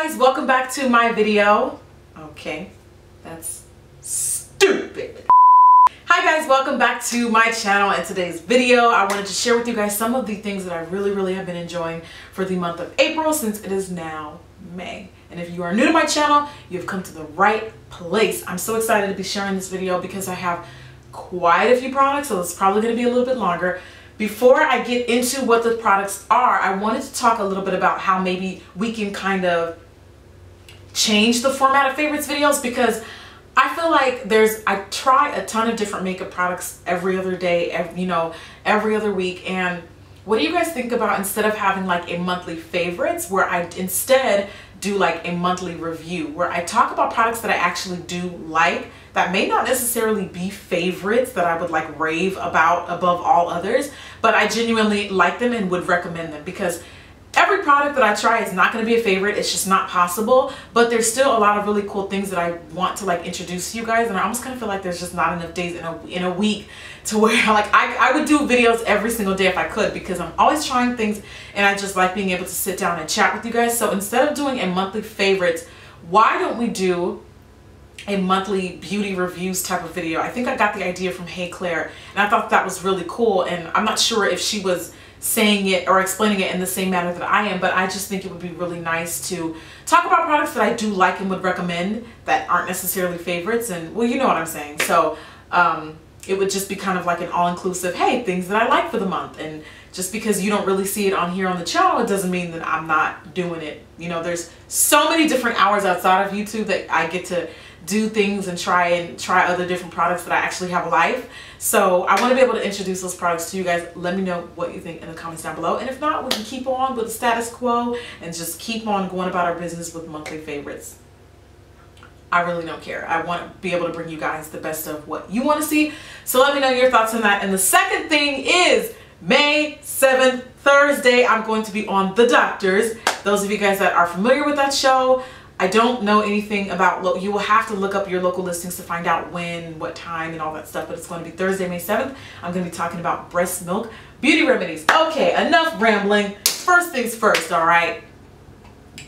guys, welcome back to my video. Okay, that's stupid. Hi guys, welcome back to my channel. And today's video, I wanted to share with you guys some of the things that I really have been enjoying for the month of April, since it is now May. And if you are new to my channel, you've come to the right place. I'm so excited to be sharing this video because I have quite a few products, so it's probably going to be a little bit longer. Before I get into what the products are, I wanted to talk a little bit about how maybe we can kind of change the format of favorites videos, because I feel like I try a ton of different makeup products every other day, every other week. And what do you guys think about instead of having like a monthly favorites, where I instead do like a monthly review where I talk about products that I actually do like, that may not necessarily be favorites that I would like rave about above all others, but I genuinely like them and would recommend them, because every product that I try is not going to be a favorite. It's just not possible. But there's still a lot of really cool things that I want to like introduce to you guys, and I almost kind of feel like there's just not enough days in a week to where like I would do videos every single day if I could, because I'm always trying things and I just like being able to sit down and chat with you guys. So instead of doing a monthly favorites, why don't we do a monthly beauty reviews type of video? I think I got the idea from Hey Claire, and I thought that was really cool. And I'm not sure if she was saying it or explaining it in the same manner that I am, but I just think it would be really nice to talk about products that I do like and would recommend that aren't necessarily favorites. And well, you know what I'm saying. So it would just be kind of like an all-inclusive, hey, things that I like for the month. And just because you don't really see it on here on the channel, it doesn't mean that I'm not doing it. You know, there's so many different hours outside of YouTube that I get to do things and try other different products that I actually have a life. So I want to be able to introduce those products to you guys. Let me know what you think in the comments down below. And if not, we can keep on with the status quo and just keep on going about our business with monthly favorites. I really don't care. I want to be able to bring you guys the best of what you want to see. So let me know your thoughts on that. And the second thing is May 7th, Thursday, I'm going to be on The Doctors. Those of you guys that are familiar with that show, I don't know anything about, you will have to look up your local listings to find out when, what time, and all that stuff, but it's going to be Thursday, May 7th. I'm going to be talking about breast milk beauty remedies. Okay, enough rambling. First things first, all right?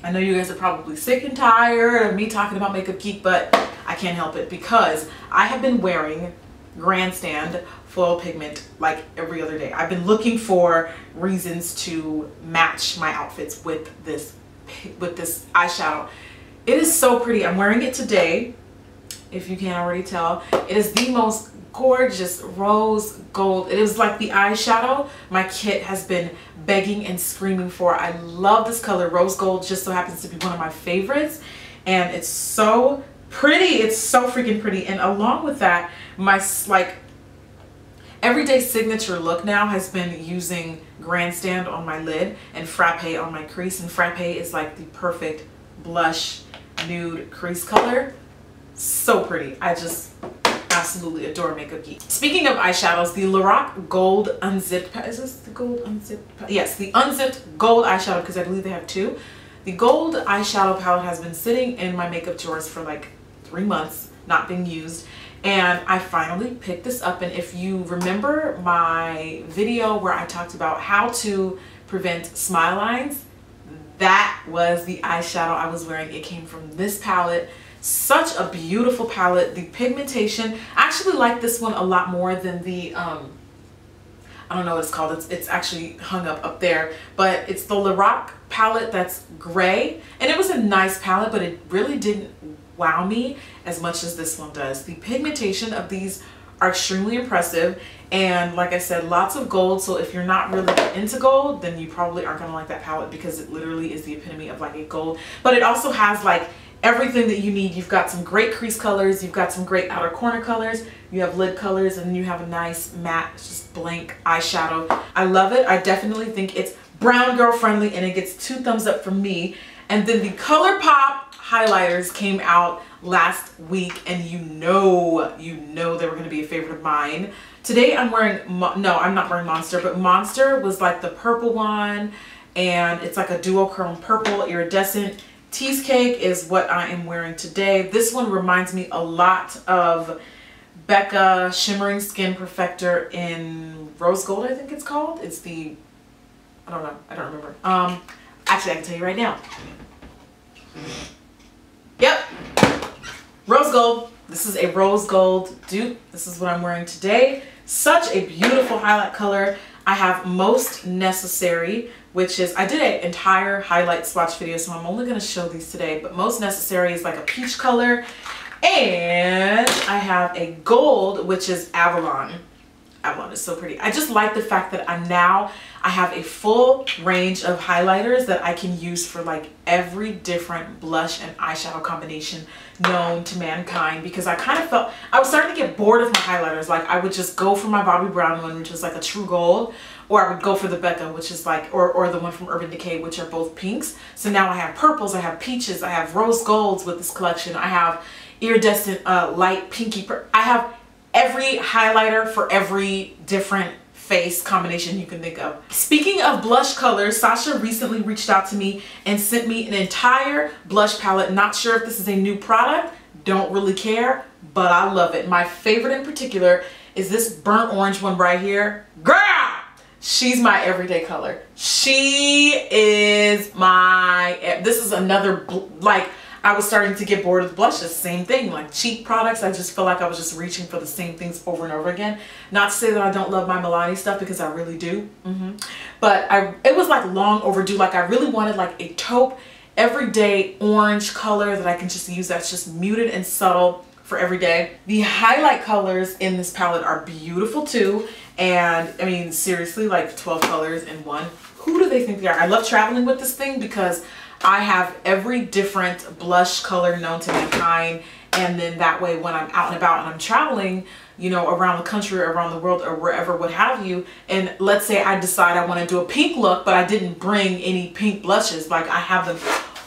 I know you guys are probably sick and tired of me talking about Makeupgeek, but I can't help it, because I have been wearing Grandstand foil pigment like every other day. I've been looking for reasons to match my outfits with this eyeshadow. It is so pretty. I'm wearing it today, if you can't already tell. It is the most gorgeous rose gold. It is like the eyeshadow my kit has been begging and screaming for. I love this color. Rose gold just so happens to be one of my favorites, and it's so pretty. It's so freaking pretty. And along with that, my like everyday signature look now has been using Grandstand on my lid and Frappe on my crease. And Frappe is like the perfect blush nude crease color. So pretty. I just absolutely adore Makeupgeek. Speaking of eyeshadows, the Lorac Gold Unzipped, is this the Gold Unzipped? Yes, the Unzipped Gold eyeshadow, because I believe they have two. The gold eyeshadow palette has been sitting in my makeup drawers for like 3 months, not being used. And I finally picked this up. And if you remember my video where I talked about how to prevent smile lines, that was the eyeshadow I was wearing. It came from this palette. Such a beautiful palette. The pigmentation, I actually like this one a lot more than the I don't know what it's called. It's actually hung up there, but it's the Lorac palette that's gray, and it was a nice palette, but it really didn't wow me as much as this one does. The pigmentation of these are extremely impressive, and like I said, lots of gold. So if you're not really into gold, then you probably aren't gonna like that palette, because it literally is the epitome of like a gold. But it also has like everything that you need. You've got some great crease colors, you've got some great outer corner colors, you have lid colors, and you have a nice matte, just blank eyeshadow. I love it. I definitely think it's brown girl friendly, and it gets 2 thumbs up from me. And then the ColourPop highlighters came out last week, and you know they were going to be a favorite of mine. Today I'm wearing, no, I'm not wearing Monster, but Monster was like the purple one, and it's like a duochrome purple iridescent. Cheesecake is what I am wearing today. This one reminds me a lot of Becca Shimmering Skin Perfector in Rose Gold, I think it's called. It's the, I don't know, I don't remember. Actually, I can tell you right now. gold. This is a rose gold dupe. This is what I'm wearing today. Such a beautiful highlight color. I have Most Necessary, which is, I did an entire highlight swatch video, so I'm only going to show these today, but Most Necessary is like a peach color. And I have a gold, which is Avalon. Avalon is so pretty. I just like the fact that I have a full range of highlighters that I can use for like every different blush and eyeshadow combination known to mankind, because I kind of felt I was starting to get bored of my highlighters. Like I would just go for my Bobbi Brown one, which is like a true gold, or I would go for the Becca, which is like, or the one from Urban Decay, which are both pinks. So now I have purples, I have peaches, I have rose golds with this collection. I have iridescent light pinky. I have every highlighter for every different face combination you can think of. Speaking of blush colors, Sasha recently reached out to me and sent me an entire blush palette. Not sure if this is a new product, don't really care, but I love it. My favorite in particular is this burnt orange one right here. Girl! She's my everyday color. She is my, this is another, like, I was starting to get bored of blushes. Same thing, like cheap products. I just feel like I was just reaching for the same things over and over again. Not to say that I don't love my Milani stuff, because I really do. But it was like long overdue. Like I really wanted like a taupe, everyday orange color that I can just use that's just muted and subtle for every day. The highlight colors in this palette are beautiful too. And I mean, seriously, like 12 colors in one. Who do they think they are? I love traveling with this thing because I have every different blush color known to mankind, and then that way when I'm out and about and I'm traveling, you know, around the country or around the world or wherever, what have you, and let's say I decide I want to do a pink look, but I didn't bring any pink blushes, like I have them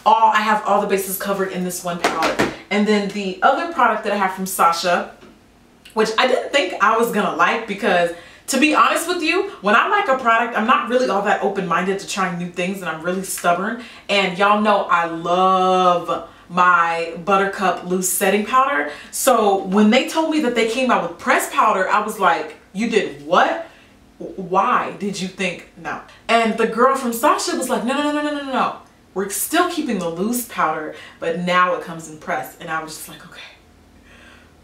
all, I have all the bases covered in this one palette. And then the other product that I have from Sasha, which I didn't think I was gonna like, because to be honest with you, when I like a product, I'm not really all that open-minded to trying new things, and I'm really stubborn. And y'all know I love my Buttercup loose setting powder. So when they told me that they came out with pressed powder, I was like, you did what? Why did you think no? And the girl from Sasha was like, no. We're still keeping the loose powder, but now it comes in pressed. And I was just like, okay.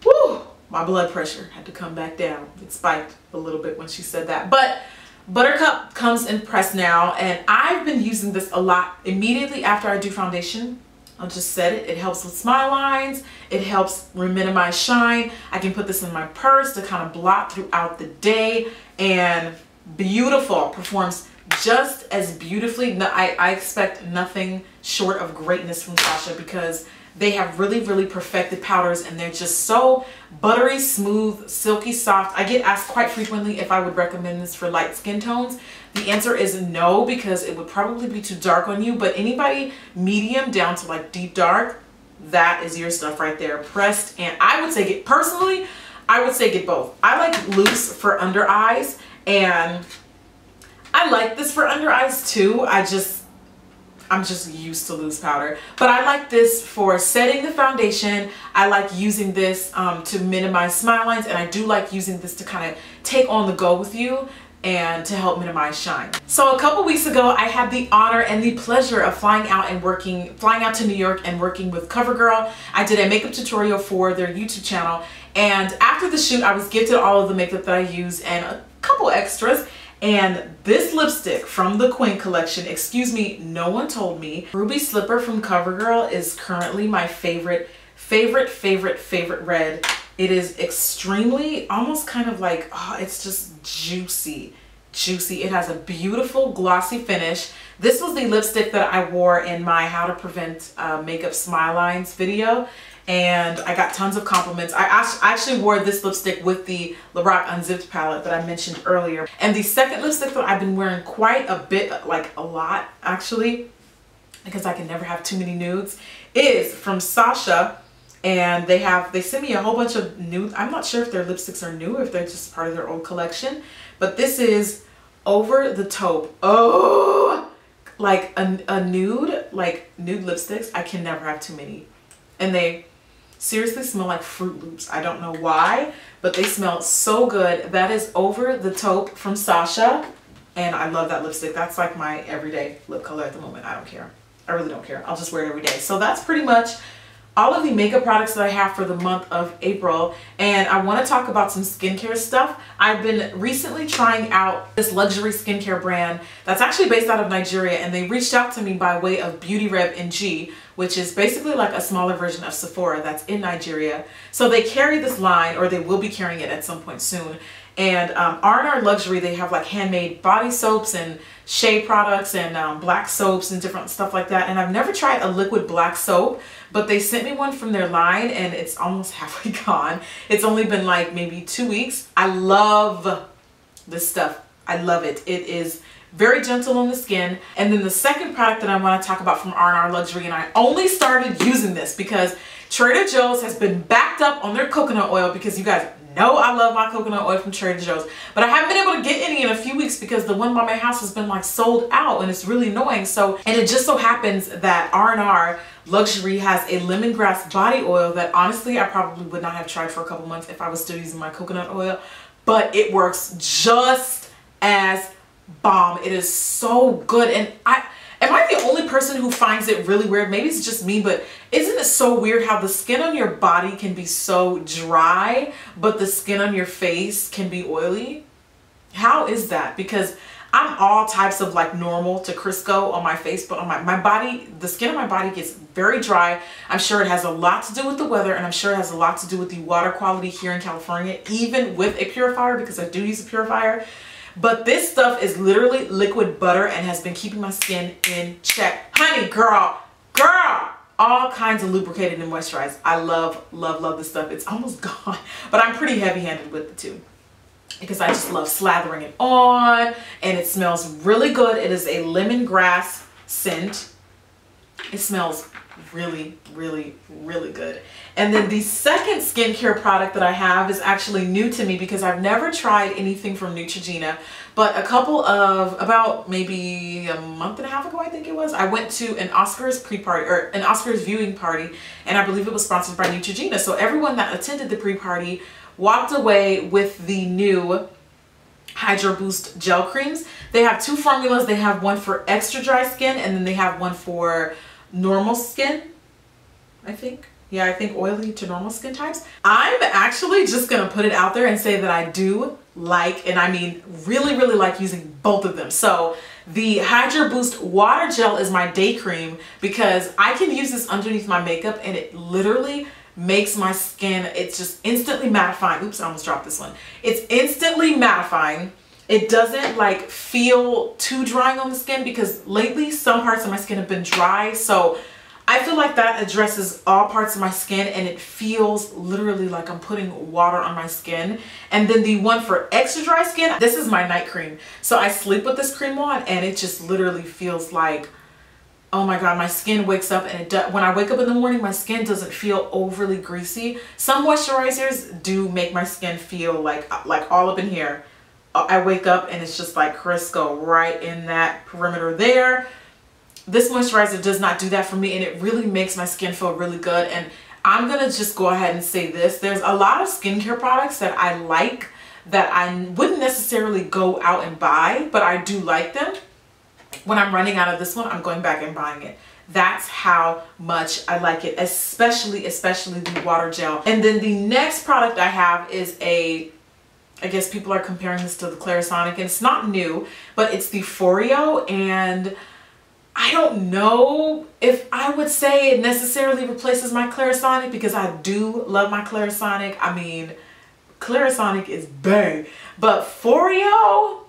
Woo! My blood pressure had to come back down. It spiked a little bit when she said that. But Buttercup comes in pressed now, and I've been using this a lot immediately after I do foundation. I'll just set it. It helps with smile lines. It helps minimize shine. I can put this in my purse to kind of blot throughout the day, and beautiful. Performs just as beautifully. I expect nothing short of greatness from Sasha, because they have really perfected powders, and they're just so buttery smooth, silky soft. I get asked quite frequently if I would recommend this for light skin tones. The answer is no, because it would probably be too dark on you, but anybody medium down to like deep dark, that is your stuff right there. Pressed, and I would say get, personally, I would say get both. I like loose for under eyes, and I like this for under eyes too. I'm just used to loose powder, but I like this for setting the foundation. I like using this to minimize smile lines, and I do like using this to kind of take on the go with you and to help minimize shine. So a couple weeks ago, I had the honor and the pleasure of flying out to New York and working with CoverGirl. I did a makeup tutorial for their YouTube channel, and after the shoot, I was gifted all of the makeup that I use and a couple extras. And this lipstick from the Queen collection, excuse me, no one told me, Ruby Slipper from CoverGirl is currently my favorite red. It is extremely, almost kind of like, oh, it's just juicy. It has a beautiful glossy finish. This was the lipstick that I wore in my How to Prevent Makeup Smile Lines video, and I got tons of compliments. I actually wore this lipstick with the Lorac Unzipped palette that I mentioned earlier. And the second lipstick that I've been wearing quite a bit, like a lot actually, because I can never have too many nudes, is from Sasha. And they sent me a whole bunch of nude. I'm not sure if their lipsticks are new or if they're just part of their old collection. But this is Over the Taupe. Oh, like a nude, like nude lipsticks. I can never have too many. And they seriously smell like Fruit Loops. I don't know why, but they smell so good. That is Over the Taupe from Sasha. And I love that lipstick. That's like my everyday lip color at the moment. I don't care. I really don't care. I'll just wear it every day. So that's pretty much all of the makeup products that I have for the month of April, and I want to talk about some skincare stuff. I've been recently trying out this luxury skincare brand that's actually based out of Nigeria, and they reached out to me by way of Beauty Rev NG, which is basically like a smaller version of Sephora that's in Nigeria. So they carry this line, or they will be carrying it at some point soon. And R&R Luxury, they have like handmade body soaps and shea products and black soaps and different stuff like that. And I've never tried a liquid black soap, but they sent me one from their line and it's almost halfway gone. It's only been like maybe 2 weeks. I love this stuff. I love it. It is very gentle on the skin. And then the second product that I want to talk about from R&R Luxury, and I only started using this because Trader Joe's has been backed up on their coconut oil, because you guys know I love my coconut oil from Trader Joe's, but I haven't been able to get any in a few weeks because the one by my house has been like sold out and it's really annoying. So, and it just so happens that R&R Luxury has a lemongrass body oil that honestly I probably would not have tried for a couple months if I was still using my coconut oil, but it works just as bomb. It is so good. And am I the only person who finds it really weird? Maybe it's just me, but isn't it so weird how the skin on your body can be so dry, but the skin on your face can be oily? How is that? Because I'm all types of like normal to Crisco on my face, but on my body, the skin on my body gets very dry. I'm sure it has a lot to do with the weather, and I'm sure it has a lot to do with the water quality here in California, even with a purifier, because I do use a purifier. But this stuff is literally liquid butter and has been keeping my skin in check. Honey, girl, all kinds of lubricated and moisturized. I love, love, love this stuff. It's almost gone, but I'm pretty heavy-handed with it too, because I just love slathering it on, and it smells really good. It is a lemongrass scent. It smells really, really, really good. And then the second skincare product that I have is actually new to me because I've never tried anything from Neutrogena, but a couple of, about maybe a month and a half ago, I think it was, I went to an Oscars pre-party, or an Oscars viewing party, and I believe it was sponsored by Neutrogena. So everyone that attended the pre-party walked away with the new Hydro Boost gel creams. They have two formulas. They have one for extra dry skin, and then they have one for normal skin, I think. Yeah, I think oily to normal skin types. I'm actually just gonna put it out there and say that I do like, and I mean really, really like using both of them. So the Hydro Boost Water Gel is my day cream because I can use this underneath my makeup and it literally makes my skin, it's just instantly mattifying. Oops, I almost dropped this one. It's instantly mattifying. It doesn't like feel too drying on the skin, because lately some parts of my skin have been dry. So I feel like that addresses all parts of my skin, and it feels literally like I'm putting water on my skin. And then the one for extra dry skin, this is my night cream. So I sleep with this cream on and it just literally feels like, oh my God, my skin wakes up, and when I wake up in the morning, my skin doesn't feel overly greasy. Some moisturizers do make my skin feel like all up in here. I wake up and it's just like Crisco right in that perimeter there. This moisturizer does not do that for me, and it really makes my skin feel really good. And I'm gonna just go ahead and say this. There's a lot of skincare products that I like that I wouldn't necessarily go out and buy, but I do like them. When I'm running out of this one, I'm going back and buying it. That's how much I like it, especially the water gel. And then the next product I have is I guess people are comparing this to the Clarisonic, and it's not new, but it's the Foreo, and I don't know if I would say it necessarily replaces my Clarisonic, because I do love my Clarisonic. I mean, Clarisonic is bang, but Foreo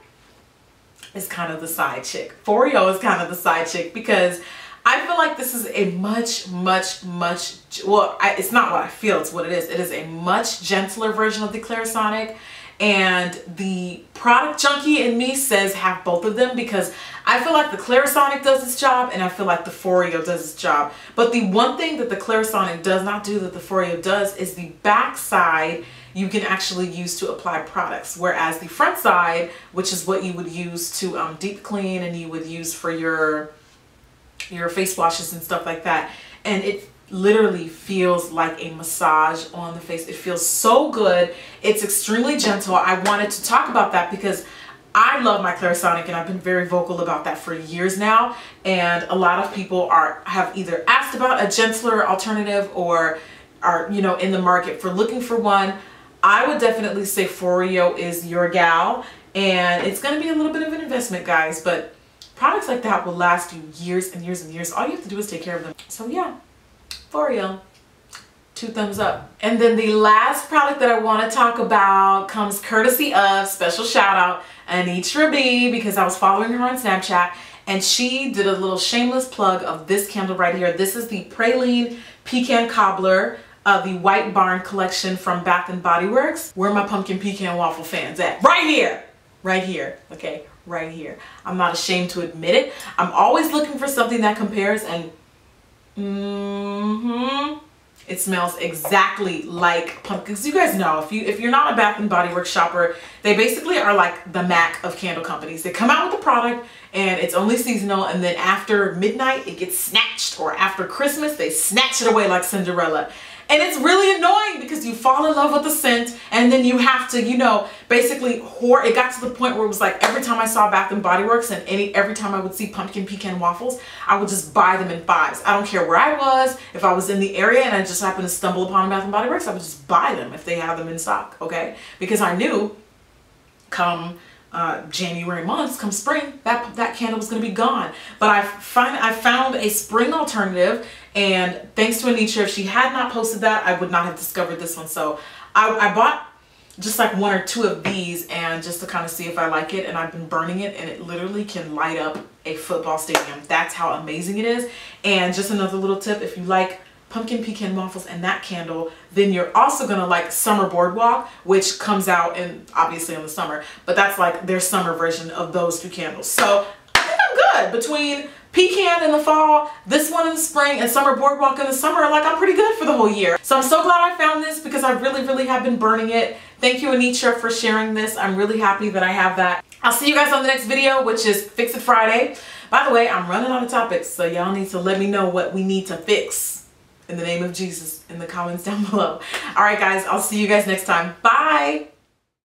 is kind of the side chick. Foreo is kind of the side chick because I feel like this is a much, well, it's not what I feel, it's what it is. It is a much gentler version of the Clarisonic. And the product junkie in me says have both of them, because I feel like the Clarisonic does its job and I feel like the Foreo does its job. But the one thing that the Clarisonic does not do that the Foreo does is the back side you can actually use to apply products, whereas the front side, which is what you would use to deep clean and you would use for your face washes and stuff like that, and it literally feels like a massage on the face. It feels so good. It's extremely gentle. I wanted to talk about that because I love my Clarisonic, and I've been very vocal about that for years now. And a lot of people have either asked about a gentler alternative or are, you know, in the market for looking for one. I would definitely say Foreo is your gal, and it's going to be a little bit of an investment, guys, but products like that will last you years and years and years. All you have to do is take care of them. So yeah, Foreo. 2 thumbs up. And then the last product that I want to talk about comes courtesy of, special shout out, Anitra B, because I was following her on Snapchat and she did a little shameless plug of this candle right here. This is the Praline Pecan Cobbler, the White Barn collection from Bath and Body Works. Where are my pumpkin pecan waffle fans at? Right here. Right here. Okay, right here. I'm not ashamed to admit it. I'm always looking for something that compares, and it smells exactly like pumpkins. You guys know, if you're not a Bath and Body Works shopper, they basically are like the Mac of candle companies. They come out with a product and it's only seasonal, and then after midnight it gets snatched, or after Christmas they snatch it away like Cinderella. And it's really annoying because you fall in love with the scent and then you have to, you know, basically hoard. It got to the point where it was like every time I saw Bath and Body Works and every time I would see pumpkin pecan waffles, I would just buy them in 5s. I don't care where I was. If I was in the area and I just happened to stumble upon Bath and Body Works, I would just buy them if they have them in stock, okay? Because I knew come January months, come spring, that candle was going to be gone. But I found a spring alternative, and thanks to Anitra, if she had not posted that, I would not have discovered this one. So I bought just like 1 or 2 of these, and just to kind of see if I like it, and I've been burning it, and it literally can light up a football stadium. That's how amazing it is. And just another little tip, if you like pumpkin pecan waffles and that candle, then you're also gonna like Summer Boardwalk, which comes out in obviously in the summer, but that's like their summer version of those 2 candles. So I think I'm good between pecan in the fall, this one in the spring, and Summer Boardwalk in the summer. Like, I'm pretty good for the whole year. So I'm so glad I found this because I really have been burning it. Thank you, Anitra, for sharing this. I'm really happy that I have that. I'll see you guys on the next video, which is Fix It Friday. By the way, I'm running out of topics, so y'all need to let me know what we need to fix in the name of Jesus in the comments down below. All right, guys, I'll see you guys next time. Bye.